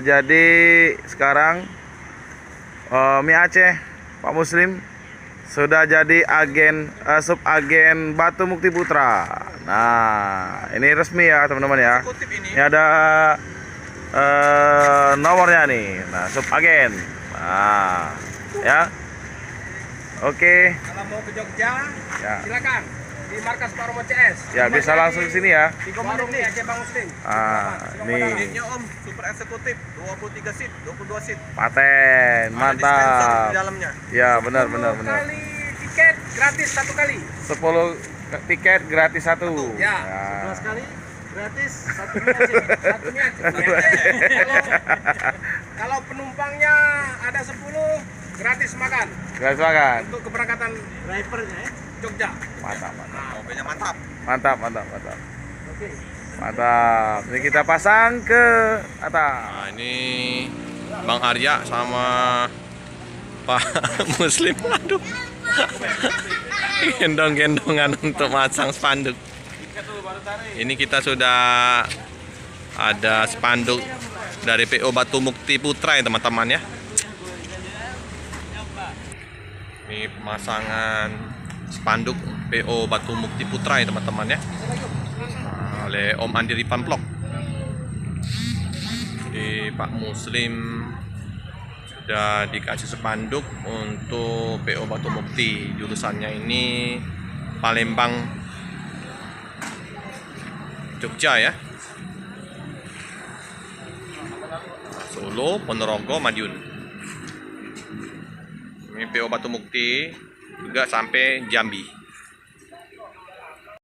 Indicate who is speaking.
Speaker 1: Jadi sekarang Mi Aceh Pak Muslim sudah jadi subagen Batu Mukti Putra. Nah, ini resmi ya teman-teman ya. Ini ada nomornya nih. Nah, subagen. Nah, ya. Oke.
Speaker 2: Kalau mau ke Jogja,
Speaker 1: Ya.
Speaker 2: silakan di markas Pak Romo CS.
Speaker 1: Ya, bisa langsung ke sini ya.
Speaker 2: Di warung nih Aceh Bang Muslim.
Speaker 1: Nih.
Speaker 3: Unitnya Om, super eksekutif, 23 seat, 22 seat.
Speaker 1: Paten,
Speaker 3: Ada dispenser di
Speaker 1: mantap.
Speaker 3: dalamnya.
Speaker 1: Ya, benar.
Speaker 2: 10 kali tiket gratis 1 kali.
Speaker 1: 10 tiket gratis satu.
Speaker 2: Ya, 11 kali gratis 1 mie Aceh. 1 mie Aceh. Kalau penumpangnya ada 10 gratis makan
Speaker 1: Gratis makan.
Speaker 2: untuk keberangkatan drivernya ya. Jogja.
Speaker 1: Mantap.
Speaker 3: Mobilnya mantap.
Speaker 1: Mantap.
Speaker 2: Oke.
Speaker 1: Mantap. Ini kita pasang ke atas.
Speaker 4: Nah, ini Bang Arya sama Pak Muslim, aduh, gendong-gendongan untuk masang spanduk. Ini kita sudah ada spanduk dari PO Batu Mukti Putra ya teman-teman ya. Ini pemasangan spanduk PO Batu Mukti Putra ya teman-teman ya, oleh Om Andi Ripan Vlog. Di Pak Muslim sudah dikasih spanduk untuk PO Batu Mukti. Jurusannya ini Palembang Jogja ya, Solo, Ponorogo, Madiun. Ini PO Batu Mukti juga sampai Jambi.